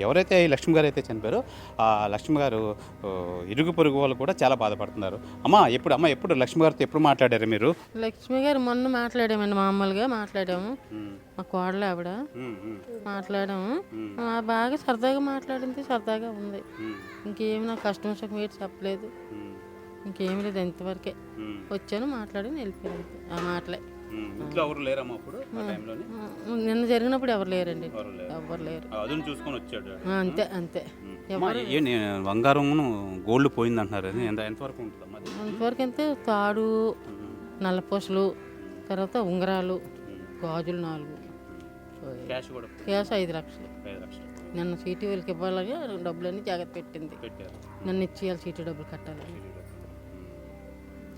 ఎవరైతే ఈ లక్ష్మి గారు అయితే చనిపోయారో ఆ లక్ష్మి గారు ఇరుగు పొరుగు వాళ్ళు కూడా చాలా బాధపడుతున్నారు. ఎప్పుడు లక్ష్మి గారితో ఎప్పుడు మాట్లాడారు మీరు? లక్ష్మి గారు మొన్న మాట్లాడామండి, మామూలుగా మాట్లాడాము. మా కోడలు ఆవిడ మాట్లాడాము. బాగా సరదాగా మాట్లాడింది, సరదాగా ఉంది. ఇంకేమి నాకు కష్టం సుఖం ఏంటి చెప్పలేదు, ఇంకేమి లేదు. ఇంతవరకే వచ్చాను, మాట్లాడి వెళ్ళిపోయాను. ఆ మాటలే. ఇంట్లో ఎవరు లేరమ్మా అప్పుడు నిన్న జరిగినప్పుడు ఎవరు లేరండి, ఎవరు లేరు. అదును చూసుకొని వచ్చాడు అంతే అంతే. బంగారం గోల్డ్ పోయింది అంటున్నారు, ఎంతవరకు ఉంటుంది? అంతవరకు అంతే. తాడు, నల్లపూసలు, తర్వాత ఉంగరాలు, గాజులు 4, క్యాష్ 5 లక్షలు. నిన్న సీటీ వాళ్ళకి ఇవ్వాలని డబ్బులన్నీ జాగ్రత్త పెట్టింది. నన్ను ఇచ్చేయాలి, సీటీ డబ్బులు కట్టాలని.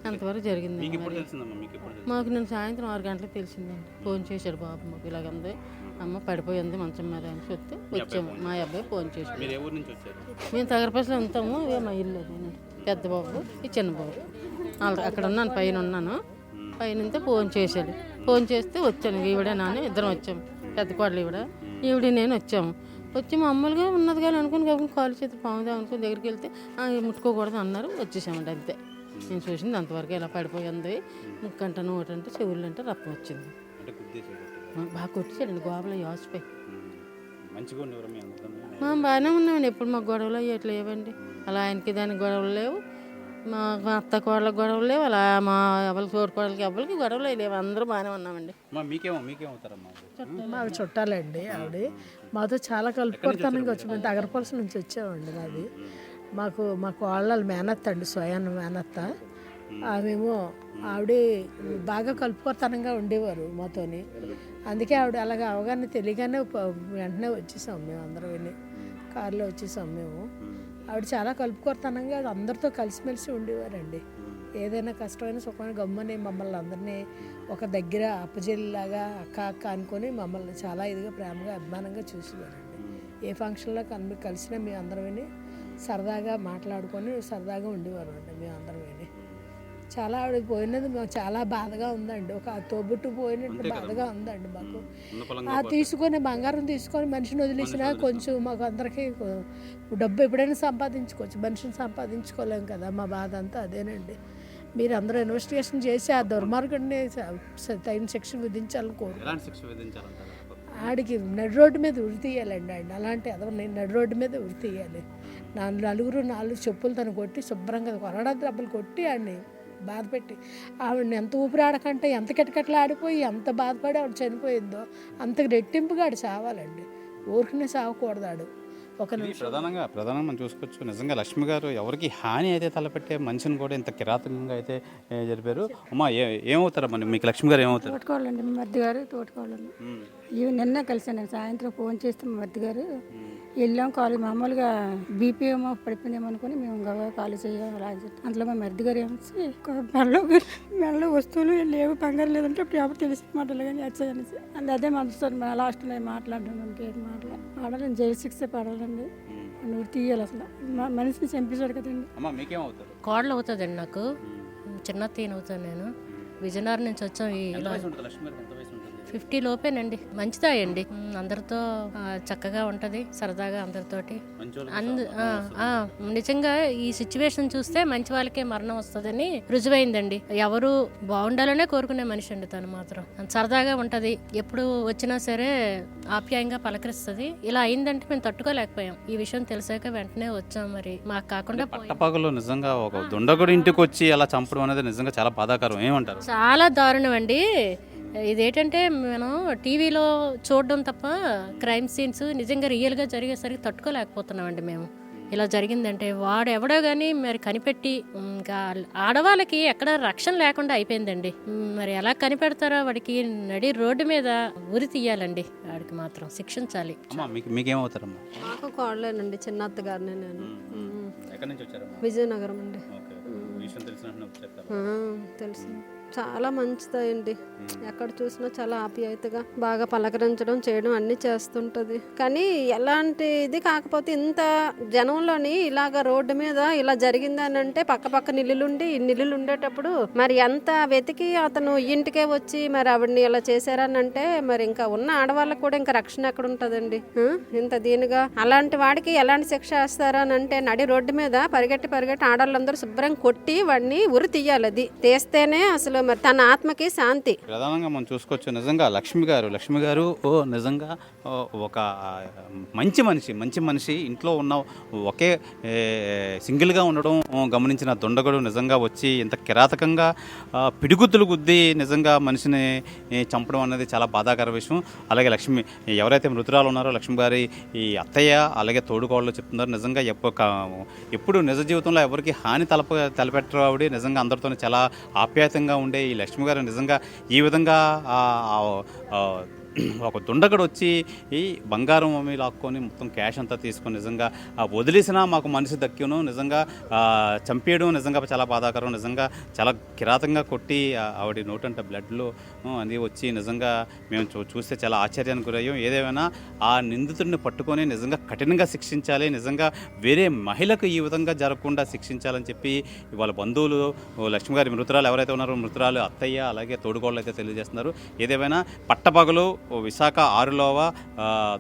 అంతవరకు జరిగింది. మాకు నేను సాయంత్రం 6 గంటలకు తెలిసిందండి. ఫోన్ చేశాడు బాబు, మాకు ఇలాగంది, అమ్మ పడిపోయింది మంచం మీద అని చెప్తే వచ్చాము. మా అబ్బాయి ఫోన్ చేశాడు. మేము తగరపల్లిలో ఉంటాము, ఇవే మా ఇల్లు. పెద్ద బాబు, ఈ చిన్న బాబు. అక్కడ ఉన్నాను, పైన ఉన్నాను. పైన ఫోన్ చేశాడు. ఫోన్ చేస్తే వచ్చాను. ఈవిడ నాన్న ఇద్దరం వచ్చాము. పెద్ద కోడలు ఈవిడ నేను వచ్చాము. వచ్చి మామూలుగా ఉన్నది కానీ అనుకుని కాబట్టి కాలు చేతి పాముదా అనుకుని దగ్గరికి వెళ్తే ముట్టుకోకూడదు అన్నారు. వచ్చేసామండి అంతే. నేను చూసింది అంతవరకు. ఇలా పడిపోయింది, ముక్కంట నోటంటే చెవులు అంటే రక్తం వచ్చింది. బాగా కొట్టేసాడండి గోపలో యోసిపోయి. బాగానే ఉన్నామండి. ఎప్పుడు మాకు గొడవలు అయ్యేట్లు లేవండి. అలా ఆయనకి దానికి గొడవలు లేవు, మా అత్త కోడలకు గొడవలు లేవు, అలా మా ఎవరికి తోడు కోడలకి ఎవరికి గొడవలు లేవు. అందరూ బాగానే ఉన్నామండి. మాకు చుట్టాలండి ఆవిడ. మాతో చాలా కలుపుకొడతానికి వచ్చి మేము తగరపల్సి నుంచి వచ్చామండి. మాది మా కోళ్ళ మేనత్త అండి, స్వయాన మేనత్త. ఆమెమో ఆవిడ బాగా కలుపుకొడతానంగా ఉండేవారు మాతోని. అందుకే ఆవిడ అలాగ అవగానే తెలియగానే వెంటనే వచ్చేసాం మేము అందరం. వెళ్ళి కారులో వచ్చేసాం మేము. ఆవిడ చాలా కలుపుకొడతానంగా అందరితో కలిసిమెలిసి ఉండేవారండి. ఏదైనా కష్టమైన సుఖమైన గమ్మని మమ్మల్ని అందరినీ ఒక దగ్గర అప్పజెల్లిలాగా అక్క అక్క అనుకొని మమ్మల్ని చాలా ఇదిగా ప్రేమగా అభిమానంగా చూసేవారండి. ఏ ఫంక్షన్లో కలిసినా మేము అందరం విని సరదాగా మాట్లాడుకొని సరదాగా ఉండేవారు అండి మేము అందరం విని. చాలా ఆవిడ పోయినది మాకు చాలా బాధగా ఉందండి. ఒక తోబుట్టు పోయినట్టు బాధగా ఉందండి మాకు. తీసుకొని బంగారం తీసుకొని మనిషిని వదిలేసినా కొంచెం మాకు అందరికీ డబ్బు ఎప్పుడైనా సంపాదించుకోవచ్చు, మనిషిని సంపాదించుకోలేం కదా. మా బాధ అంతా అదేనండి. మీరు అందరూ ఇన్వెస్టిగేషన్ చేసి ఆ దుర్మార్గుడిని తగిన శిక్ష విధించాలని కోరుకుంటున్నాను. ఆడికి నడి రోడ్డు మీద ఉరి తీయాలండి. ఆయన అలాంటి అదవని నడి రోడ్డు మీద ఉరి తీయాలి. నలుగురు 4 చెప్పులు తను కొట్టి శుభ్రంగా కొరడా దెబ్బలు కొట్టి ఆడిని బాధపెట్టి ఆవిడని ఎంత ఊపిరాడకంటే ఎంత కిటకిటలు ఆడిపోయి ఎంత బాధపడి ఆవిడ చనిపోయిందో అంతకు రెట్టింపుగా ఆడు చావాలండి. ఊరికనే సావకూడదు ఆడు. ప్రధానంగా మనం చూసుకోవచ్చు. నిజంగా లక్ష్మి గారు ఎవరికి హాని అయితే తలపెట్టే మనిషిని కూడా ఇంత కిరాతకంగా అయితే జరిపారు. అమ్మా ఏమవుతారమ్మా మీకు లక్ష్మి గారు? ఏమవుతారు? తోటకోళ్ళండి, మా మరిది గారు తోటకోళ్ళండి. ఇవి నిన్న కలిసాను నేను. సాయంత్రం ఫోన్ చేస్తే మా మరిది గారు వెళ్ళాం. కాలు మామూలుగా బీపీ ఏమో పడిపోయిందేమో అనుకుని మేము గవ కాలు చేయాలి. అందులో మా మరిది గారు ఏమొచ్చి మెడలో వస్తువులు లేవు, బంగారం లేదంటే అప్పుడు ఎవరు తెలిసి మాటలు కానీ వచ్చాయనేసి అదే మనసు లాస్ట్లో మాట్లాడడం. ఇంకేం ఆడాలి, జైలు శిక్ష పడాలండి. నువ్వు తీయాలి. అసలు మనిషిని చంపేశాడు కదండి. కోడలు అవుతుందండి నాకు. చిన్న తీన్ అవుతాను నేను. విజయనగరం నుంచి వచ్చాం. 50 లోపేనండి. మంచిదాయండి, అందరితో చక్కగా ఉంటది, సరదాగా అందరితోటి. నిజంగా ఈ సిచ్యువేషన్ చూస్తే మంచి వాళ్ళకే మరణం వస్తుందని రుజువైందండి. ఎవరు బాగుండాలనే కోరుకునే మనిషి అండి తను మాత్రం. సరదాగా ఉంటది, ఎప్పుడు వచ్చినా సరే ఆప్యాయంగా పలకరిస్తుంది. ఇలా అయిందంటే మేము తట్టుకోలేకపోయాం. ఈ విషయం తెలిసాక వెంటనే వచ్చాం. మరి మాకు కాకుండా పట్టపగలు నిజంగా ఒక దుండగుడి ఇంటికి వచ్చి అలా చంపడం అనేది నిజంగా చాలా బాధాకరం. ఏమంటారు? చాలా దారుణం అండి. ఇదేంటంటే మనం టీవీలో చూడడం తప్ప క్రైమ్ సీన్స్ నిజంగా రియల్గా జరిగేసరికి తట్టుకోలేకపోతున్నామండి మేము. ఇలా జరిగిందంటే వాడు ఎవడో కానీ మరి కనిపెట్టి, ఇంకా ఆడవాళ్ళకి ఎక్కడ రక్షణ లేకుండా అయిపోయిందండి. మరి ఎలా కనిపెడతారో వాడికి నడి రోడ్డు మీద ఉరి తీయాలండి. వాడికి మాత్రం శిక్షించాలి. మీకేమవుతారమ్మా? నాకు కోడలేనండి, చిన్న అత్తగారిని. నేను విజయనగరం అండి. తెలుసు. చాలా మంచిదండి. ఎక్కడ చూసినా చాలా ఆప్యాయతగా బాగా పలకరించడం చేయడం అన్నీ చేస్తుంటుంది. కానీ ఎలాంటి ఇది కాకపోతే ఇంత జనంలోని ఇలాగ రోడ్డు మీద ఇలా జరిగిందని అంటే పక్క పక్కన ఇల్లులుండి ఇన్ని ఇల్లులు ఉండేటప్పుడు మరి ఎంత వెతికి అతను ఇంటికే వచ్చి మరి ఆవిడని ఇలా చేశారని అంటే మరి ఇంకా ఉన్న ఆడవాళ్ళకి కూడా ఇంకా రక్షణ ఎక్కడ ఉంటుందండి? ఇంత దీనిగా అలాంటి వాడికి ఎలాంటి శిక్ష వేస్తారా అని అంటే నడి రోడ్డు మీద పరిగెట్టి ఆడవాళ్ళందరూ శుభ్రం కొట్టి వాడిని ఉరి తీయాలి. అది తీస్తేనే అసలు మరి తన ఆత్మకి శాంతి. ప్రధానంగా మనం చూసుకోవచ్చు నిజంగా లక్ష్మి గారు నిజంగా ఒక మంచి మనిషి ఇంట్లో ఉన్న ఒకే సింగిల్గా ఉండడం గమనించిన దొండగడు నిజంగా వచ్చి ఇంత కిరాతకంగా పిడిగుద్దులు గుద్ది నిజంగా మనిషిని చంపడం అనేది చాలా బాధాకర విషయం. అలాగే లక్ష్మి ఎవరైతే మృతురాలు ఉన్నారో లక్ష్మి గారి ఈ అత్తయ్య అలాగే తోడుకోళ్ళు చెప్తున్నారు నిజంగా ఎప్పుడు నిజ జీవితంలో ఎవరికి హాని తలపెట్టరు ఆవిడ. నిజంగా అందరితో చాలా ఆప్యాయతంగా ఉండే ఈ లక్ష్మి గారు నిజంగా ఈ విధంగా ఒక దుండగడు వచ్చి ఈ బంగారం అమ్మి లాక్కొని మొత్తం క్యాష్ అంతా తీసుకొని నిజంగా వదిలేసినా మాకు మనిషి దక్కిను నిజంగా చంపేయడం నిజంగా చాలా బాధాకరం. నిజంగా చాలా కిరాతంగా కొట్టి ఆవిడ నోటంట బ్లడ్లో అది వచ్చి నిజంగా మేము చూస్తే చాలా ఆశ్చర్యానికి గురయ్యాం. ఏదేమైనా ఆ నిందితుడిని పట్టుకొని నిజంగా కఠినంగా శిక్షించాలి. నిజంగా వేరే మహిళకు ఈ విధంగా జరగకుండా శిక్షించాలని చెప్పి వాళ్ళ బంధువులు లక్ష్మి గారి మృతురాలు ఎవరైతే ఉన్నారో మృతురాలు అత్తయ్య అలాగే తోడుకోళ్ళు అయితే తెలియజేస్తున్నారు. ఏదేమైనా పట్టపగలు విశాఖ 6లోవ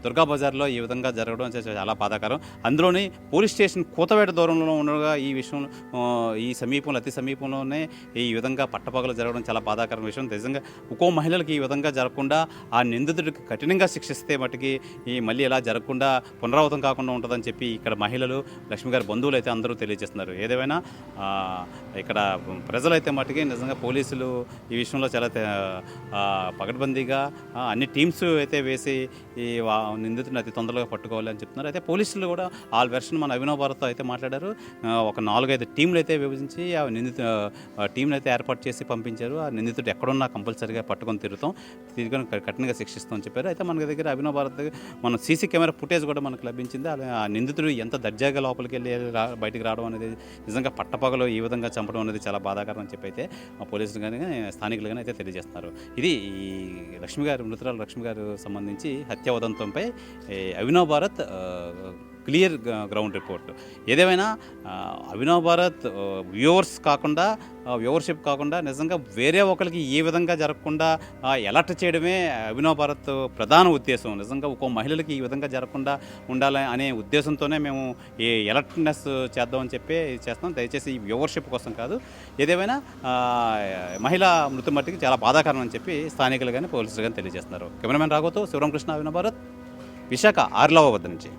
దుర్గా బజార్లో ఈ విధంగా జరగడం చాలా బాధాకరం. అందులోని పోలీస్ స్టేషన్ కూతవేట దూరంలో ఉండగా ఈ విషయం ఈ సమీపంలో అతి సమీపంలోనే ఈ విధంగా పట్టపగలు జరగడం చాలా బాధాకరం విషయం. నిజంగా ఒక్కో మహిళలకు ఈ విధంగా జరగకుండా ఆ నిందితుడికి కఠినంగా శిక్షిస్తే మటుకి మళ్ళీ ఇలా జరగకుండా పునరావృతం కాకుండా ఉంటుందని చెప్పి ఇక్కడ మహిళలు లక్ష్మి గారి బంధువులు అయితే అందరూ తెలియజేస్తున్నారు. ఏదేమైనా ఇక్కడ ప్రజలైతే మటుకి నిజంగా పోలీసులు ఈ విషయంలో చాలా పకడ్బందీగా అన్ని టీమ్స్ అయితే వేసి ఈ నిందితుడిని అతి తొందరగా పట్టుకోవాలి అని చెప్తున్నారు. అయితే పోలీసులు కూడా ఆల్ వెర్షన్ మన అభినవ్ భారత్తో అయితే మాట్లాడారు. ఒక 4-5 టీంలు అయితే విభజించి ఆ టీంని అయితే ఏర్పాటు చేసి పంపించారు. ఆ నిందితుడు ఎక్కడున్నా కంపల్సరీగా పట్టుకొని తిరుగుని కఠినంగా శిక్షిస్తామని చెప్పారు. అయితే మన దగ్గర అభినవ్ భారత్ మన సీసీ కెమెరా ఫుటేజ్ కూడా మనకు లభించింది. ఆ నిందితుడు ఎంత దర్జాగా లోపలికి వెళ్ళి బయటికి రావడం అనేది నిజంగా పట్టపగలు ఈ విధంగా చంపడం అనేది చాలా బాధాకరం అని చెప్పి అయితే పోలీసులు కానీ స్థానికులు కానీ అయితే తెలియజేస్తున్నారు. ఇది ఈ మృతురాలు లక్ష్మి గారు సంబంధించి హత్య ఉదంతంపై Abhinav Bharat clear ground report. ఏదేమైనా అభినవ్ భారత్ వ్యూవర్షిప్ కాకుండా నిజంగా వేరే ఒకరికి ఏ విధంగా జరగకుండా అలర్ట్ చేయడమే అభినవ్ భారత్ ప్రధాన ఉద్దేశం. నిజంగా ఒక్కో మహిళలకి ఈ విధంగా జరగకుండా ఉండాలి అనే ఉద్దేశంతోనే మేము ఈ అలర్ట్నెస్ చేద్దామని చెప్పి చేస్తాం. దయచేసి ఈ వ్యూవర్షిప్ కోసం కాదు. ఏదేమైనా మహిళా మృతి మట్టికి చాలా బాధాకరం అని చెప్పి స్థానికులు కానీ పోలీసులు కానీ తెలియజేస్తున్నారు. కెమెరామెన్ రాఘవతో శివరామకృష్ణ, అభినవ్ భారత్, విశాఖ 6వ వద్ద నుంచి.